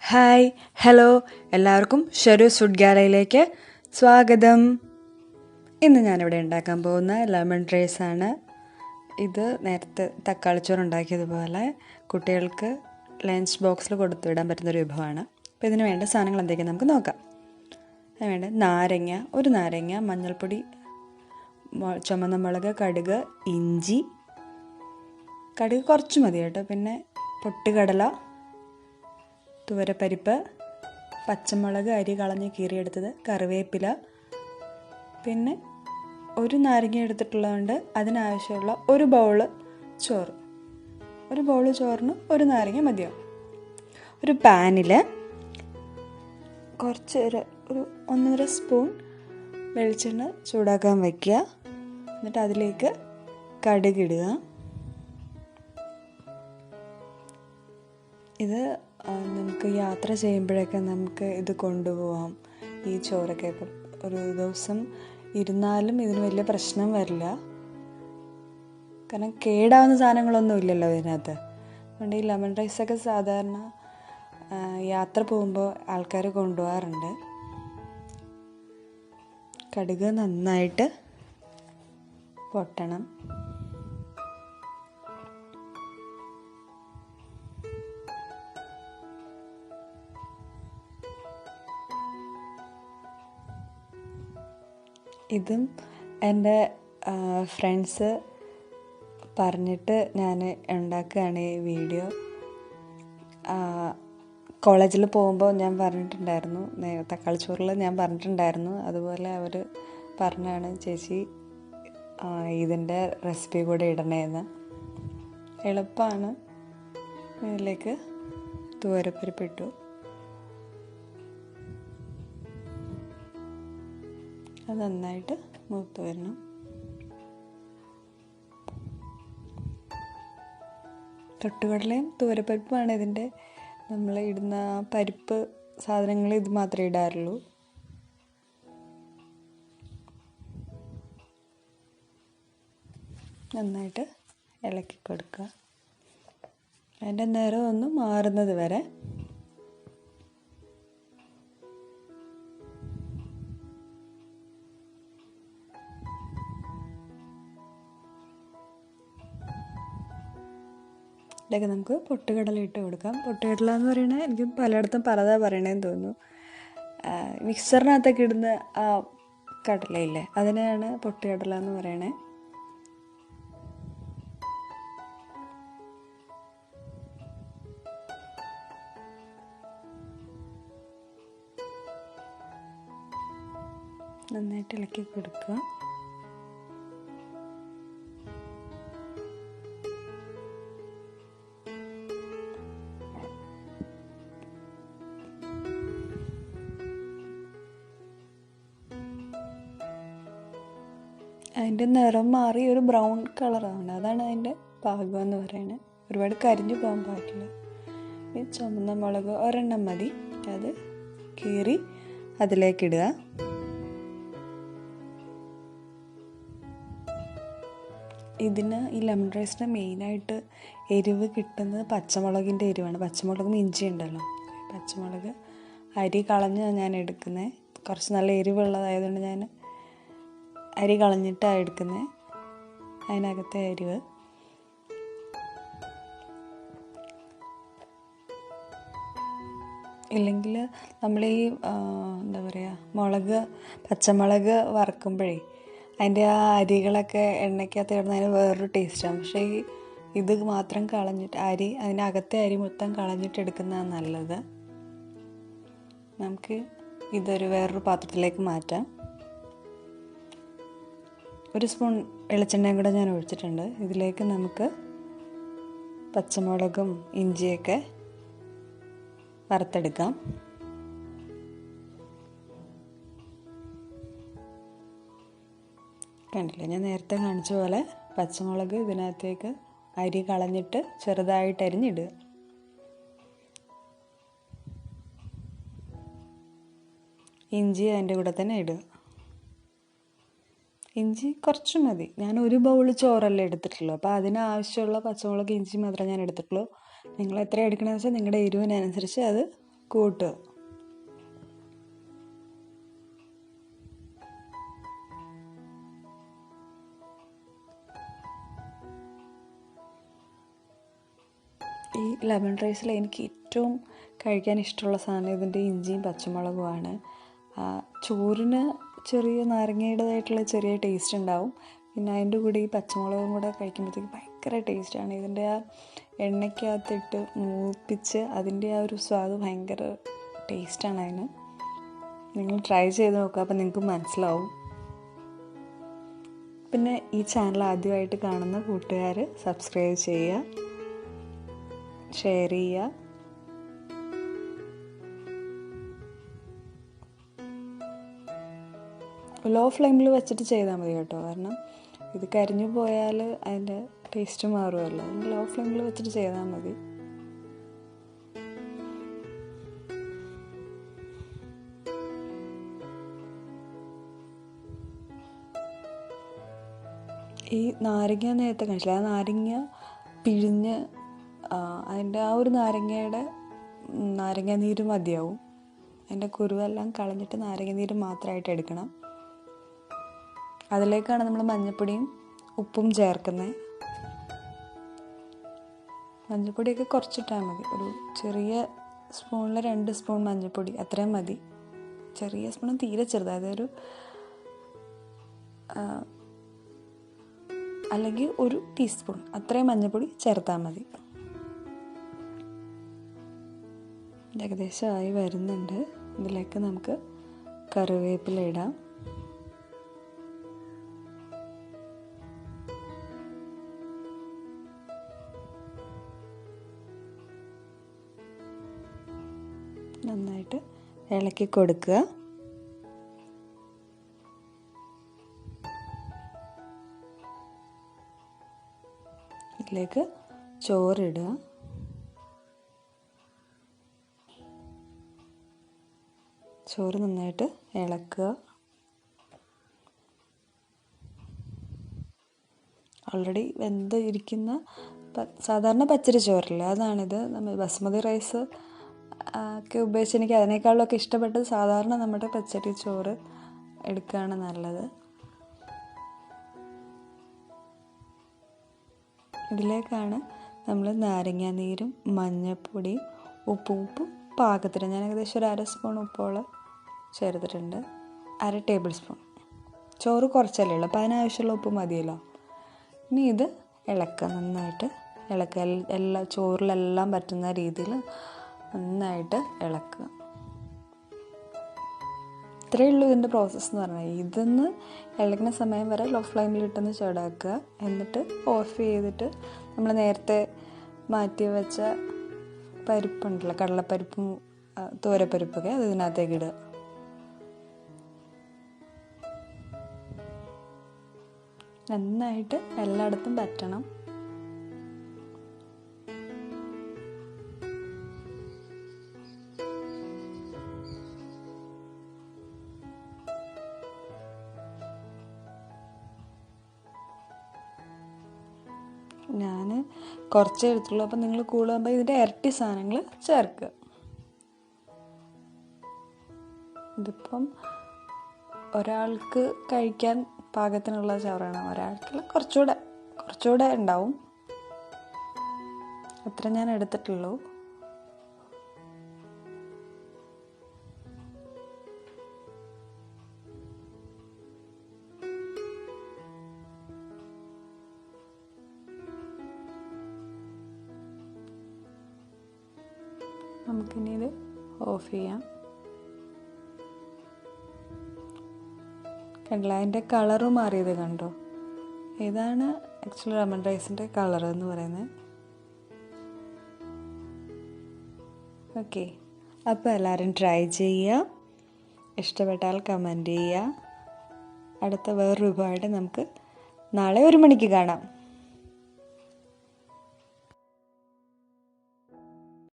Hi hello എല്ലാവർക്കും ഷെറൂസ് food ഗാലയിലേക്ക് സ്വാഗതം. ഇന്ന് ഞാനിവിടെ ഉണ്ടാക്കാൻ പോകുന്ന ലെമൺ റൈസാണ്. ഇത് നേരത്തെ തക്കാളിച്ചോറ് ഉണ്ടാക്കിയതുപോലെ കുട്ടികൾക്ക് ലഞ്ച് ബോക്സിൽ കൊടുത്തു വിടാൻ പറ്റുന്നൊരു വിഭവമാണ്. അപ്പോൾ ഇതിന് വേണ്ട സാധനങ്ങൾ എന്തൊക്കെയാണ് നമുക്ക് നോക്കാം. അതിന് വേണ്ട ഒരു നാരങ്ങ, മഞ്ഞൾപ്പൊടി, ചുമന്ന മുളക്, കടുക്, ഇഞ്ചി, കടുക് കുറച്ച് മതി കേട്ടോ, പിന്നെ പൊട്ടുകടല, തുവരപ്പരിപ്പ്, പച്ചമുളക് അരി കളഞ്ഞ് കീറിയെടുത്തത്, കറിവേപ്പില, പിന്നെ ഒരു നാരങ്ങ എടുത്തിട്ടുള്ളതുകൊണ്ട് അതിനാവശ്യമുള്ള ഒരു ബൗള് ചോറ്. ഒരു ബൗള് ചോറിന് ഒരു നാരങ്ങ മതിയാവും. ഒരു പാനിൽ ഒരു 1.5 സ്പൂൺ വെളിച്ചെണ്ണ ചൂടാക്കാൻ വയ്ക്കുക. എന്നിട്ട് അതിലേക്ക് കടുകിടുക. ഇത് നമുക്ക് യാത്ര ചെയ്യുമ്പോഴൊക്കെ നമുക്ക് ഇത് കൊണ്ടുപോകാം. ഈ ചോറൊക്കെ ഇപ്പം ഒരു ദിവസം ഇരുന്നാലും ഇതിന് വലിയ പ്രശ്നം വരില്ല, കാരണം കേടാവുന്ന സാധനങ്ങളൊന്നും ഇല്ലല്ലോ ഇതിനകത്ത്. അതുകൊണ്ട് ഈ ലെമൺ റൈസൊക്കെ സാധാരണ യാത്ര പോകുമ്പോൾ ആൾക്കാർ കൊണ്ടുപോകാറുണ്ട്. കടുക് നന്നായിട്ട് പൊട്ടണം. ഇതും എൻ്റെ ഫ്രണ്ട്സ് പറഞ്ഞിട്ട് ഞാൻ ഉണ്ടാക്കുകയാണ് ഈ വീഡിയോ. കോളേജിൽ പോകുമ്പോൾ ഞാൻ പറഞ്ഞിട്ടുണ്ടായിരുന്നു, തക്കാളി ചോറിൽ ഞാൻ പറഞ്ഞിട്ടുണ്ടായിരുന്നു. അതുപോലെ അവർ പറഞ്ഞാണ്, ചേച്ചി ഇതിൻ്റെ റെസിപ്പി കൂടെ ഇടണേന്ന്. എളുപ്പമാണ്. ഇതിലേക്ക് തുവരപ്പരിപ്പിട്ടു. അത് നന്നായിട്ട് മൂത്ത് വരണം. തൊട്ടുകടലയും തുവരപ്പരിപ്പുമാണ് ഇതിൻ്റെ നമ്മൾ ഇടുന്ന പരിപ്പ് സാധനങ്ങൾ. ഇത് മാത്രമേ ഇടാറുള്ളൂ. നന്നായിട്ട് ഇളക്കി കൊടുക്കുക. അതിൻ്റെ നിറം ഒന്ന് മാറുന്നത് വരെ. ഇതിലേക്ക് നമുക്ക് പൊട്ടുകടല ഇട്ട് കൊടുക്കാം. പൊട്ടുകടല എന്ന് പറയുന്നത് എനിക്ക് പലയിടത്തും പലതാ പറയണേന്ന് തോന്നുന്നു. മിക്സറിനകത്തൊക്കെ ഇടുന്ന ആ കടലയില്ലേ, അതിനെയാണ് പൊട്ടുകടല എന്ന് പറയണേ. നന്നായിട്ട് ഇളക്കി കൊടുക്കുക. അതിൻ്റെ നിറം മാറി ഒരു ബ്രൗൺ കളറാണ്. അതാണ് അതിൻ്റെ പാകം എന്ന് പറയുന്നത്. ഒരുപാട് കരിഞ്ഞു പോകാൻ പാടില്ല. ഈ ചുമന്ന മുളക് ഒരെണ്ണം മതി, അത് കീറി അതിലേക്കിടുക. ഇതിന് ഈ ലെമൺ റൈസിന് മെയിനായിട്ട് എരിവ് കിട്ടുന്നത് പച്ചമുളകിൻ്റെ എരിവാണ്. പച്ചമുളകും ഇഞ്ചി ഉണ്ടല്ലോ, പച്ചമുളക് അരി കളഞ്ഞ് ഞാൻ എടുക്കുന്നത്. കുറച്ച് നല്ല എരിവുള്ളതായതുകൊണ്ട് ഞാൻ അരി കളഞ്ഞിട്ടാണ് എടുക്കുന്നത്. അതിനകത്തെ എരിവ് ഇല്ലെങ്കിൽ നമ്മൾ ഈ എന്താ പറയുക, പച്ചമുളക് വറക്കുമ്പോഴേ അതിൻ്റെ ആ അരികളൊക്കെ എണ്ണയ്ക്കകത്ത് ഇടുന്നതിന് വേറൊരു ടേസ്റ്റാണ്. പക്ഷേ ഇത് മാത്രം കളഞ്ഞിട്ട് അതിനകത്തെ അരി മൊത്തം കളഞ്ഞിട്ട് എടുക്കുന്നതാണ് നല്ലത്. നമുക്ക് ഇതൊരു വേറൊരു പാത്രത്തിലേക്ക് മാറ്റാം. 1 സ്പൂൺ വെളിച്ചെണ്ണയും കൂടെ ഞാൻ ഒഴിച്ചിട്ടുണ്ട്. ഇതിലേക്ക് നമുക്ക് പച്ചമുളകും ഇഞ്ചിയൊക്കെ വറുത്തെടുക്കാം. കണ്ടില്ലേ, ഞാൻ നേരത്തെ കാണിച്ച പോലെ പച്ചമുളക് ഇതിനകത്തേക്ക് അരി കളഞ്ഞിട്ട് ചെറുതായിട്ട് അരിഞ്ഞിടുക. ഇഞ്ചി അതിൻ്റെ കൂടെ തന്നെ ഇടുക. ഇഞ്ചി കുറച്ച് മതി. ഞാൻ ഒരു ബൗൾ ചോറല്ലേ എടുത്തിട്ടുള്ളൂ, അപ്പോൾ അതിനാവശ്യമുള്ള പച്ചമുളക് ഇഞ്ചി മാത്രമേ ഞാൻ എടുത്തിട്ടുള്ളൂ. നിങ്ങൾ എത്ര എടുക്കണമെന്ന് വെച്ചാൽ നിങ്ങളുടെ എരിവിനനുസരിച്ച് അത് കൂട്ടുക. ഈ ലെമൺ റൈസിൽ എനിക്ക് ഏറ്റവും കഴിക്കാൻ ഇഷ്ടമുള്ള സാധനം ഇതിൻ്റെ ഇഞ്ചിയും പച്ചമുളകുമാണ്. ചോറിന് ചെറിയ നാരങ്ങയുടേതായിട്ടുള്ള ചെറിയ ടേസ്റ്റ് ഉണ്ടാവും. പിന്നെ അതിൻ്റെ കൂടെ ഈ പച്ചമുളകും കൂടെ കഴിക്കുമ്പോഴത്തേക്ക് ഭയങ്കര ടേസ്റ്റാണ്. ഇതിൻ്റെ ആ എണ്ണയ്ക്കകത്തിട്ട് മൂപ്പിച്ച് അതിൻ്റെ ആ ഒരു സ്വാദ് ഭയങ്കര ടേസ്റ്റാണ് അതിന്. നിങ്ങൾ ട്രൈ ചെയ്ത് നോക്കുക, അപ്പോൾ നിങ്ങൾക്ക് മനസ്സിലാവും. പിന്നെ ഈ ചാനൽ ആദ്യമായിട്ട് കാണുന്ന കൂട്ടുകാർ സബ്സ്ക്രൈബ് ചെയ്യുക, ഷെയർ ചെയ്യുക. ലോ ഫ്ലെയിമിൽ വെച്ചിട്ട് ചെയ്താൽ മതി കേട്ടോ, കാരണം ഇത് കരിഞ്ഞു പോയാൽ അതിൻ്റെ ടേസ്റ്റ് മാറുമല്ലോ. ലോ ഫ്ലെയിമിൽ വെച്ചിട്ട് ചെയ്താൽ മതി. ഈ നാരങ്ങ നേരത്തെ കാണിച്ചില്ല, ആ നാരങ്ങ പിഴിഞ്ഞ് അതിൻ്റെ ആ ഒരു നാരങ്ങ നീര് മതിയാവും. അതിൻ്റെ കുരുവെല്ലാം കളഞ്ഞിട്ട് നാരങ്ങ നീര് മാത്രമായിട്ട് എടുക്കണം. അതിലേക്കാണ് നമ്മൾ മഞ്ഞൾപ്പൊടിയും ഉപ്പും ചേർക്കുന്നത്. മഞ്ഞൾപ്പൊടിയൊക്കെ കുറച്ചിട്ടാൽ മതി. ഒരു ചെറിയ സ്പൂണിൽ 2 സ്പൂൺ മഞ്ഞൾപ്പൊടി അത്രയും മതി. ചെറിയ സ്പൂണും തീരെ ചെറുതായത് അല്ലെങ്കിൽ 1 ടീസ്പൂൺ അത്രയും മഞ്ഞൾപ്പൊടി ചേർത്താൽ മതി. ഏകദേശമായി വരുന്നുണ്ട്. ഇതിലേക്ക് നമുക്ക് കറിവേപ്പില ഇടാം. നന്നായിട്ട് ഇളക്കി കൊടുക്കുക. ഇതിലേക്ക് ചോറിടുക. ചോറ് നന്നായിട്ട് ഇളക്കുക. ഓൾറെഡി വെന്ത് ഇരിക്കുന്ന സാധാരണ പച്ചരി ചോറില്ല, അതാണിത്. നമ്മൾ ബസ്മതി റൈസ് ഒക്കെ ഉപയോഗിച്ച് എനിക്ക് അതിനേക്കാളൊക്കെ ഇഷ്ടപ്പെട്ടത് സാധാരണ നമ്മുടെ പച്ചരി ചോറ് എടുക്കുകയാണ് നല്ലത്. ഇതിലേക്കാണ് നമ്മൾ നാരങ്ങാനീരും മഞ്ഞൾപ്പൊടിയും ഉപ്പും പാകത്തിന്, ഞാൻ ഏകദേശം ഒരു 1/2 സ്പൂൺ ഉപ്പോളം ചേർത്തിട്ടുണ്ട്. 1/2 ടേബിൾ സ്പൂൺ. ചോറ് കുറച്ചല്ലേ ഉള്ളൂ, അപ്പോൾ അതിനാവശ്യമുള്ള ഉപ്പ് മതിയല്ലോ. ഇനി ഇത് ഇളക്കുക, നന്നായിട്ട് ഇളക്കുക. ചോറിലെല്ലാം പറ്റുന്ന രീതിയിൽ നന്നായിട്ട് ഇളക്കുക. ഇത്രയേ ഉള്ളൂ ഇതിൻ്റെ പ്രോസസ്സ് എന്ന് പറഞ്ഞാൽ. ഇതൊന്ന് ഇളക്കുന്ന സമയം വരെ ലോ ഫ്ലെയിമിലിട്ടൊന്ന് ചൂടാക്കുക. എന്നിട്ട് ഓഫ് ചെയ്തിട്ട് നമ്മൾ നേരത്തെ മാറ്റി വെച്ച പരിപ്പുണ്ടല്ലോ, കടലപ്പരിപ്പും തോരപ്പരിപ്പൊക്കെ അത് ഇതിനകത്തേക്ക് ഇടുക. നന്നായിട്ട് എല്ലായിടത്തും പറ്റണം. ഞാൻ കുറച്ചേ എടുത്തുള്ളൂ, അപ്പം നിങ്ങൾ കൂടുമ്പോൾ ഇതിൻ്റെ ഇരട്ടി സാധനങ്ങൾ ചേർക്കുക. ഇതിപ്പം ഒരാൾക്ക് കഴിക്കാൻ പാകത്തിനുള്ള ചോറാണ്, ഒരാൾക്ക് കുറച്ചുകൂടെ ഉണ്ടാവും. അത്ര ഞാൻ എടുത്തിട്ടുള്ളൂ. നമുക്കിനി ഇത് ഓഫ് ചെയ്യാം. കണ്ടില്ല, അതിൻ്റെ കളറ് മാറിയത് കണ്ടോ? ഇതാണ് ആക്ച്വലി ലെമൺ റൈസിൻ്റെ കളർ എന്ന് പറയുന്നത്. ഓക്കെ, അപ്പോൾ എല്ലാവരും ട്രൈ ചെയ്യുക. ഇഷ്ടപ്പെട്ടാൽ കമൻറ്റ് ചെയ്യുക. അടുത്ത വേറൊരു വിഭവമായിട്ട് നമുക്ക് നാളെ 1 മണിക്ക് കാണാം.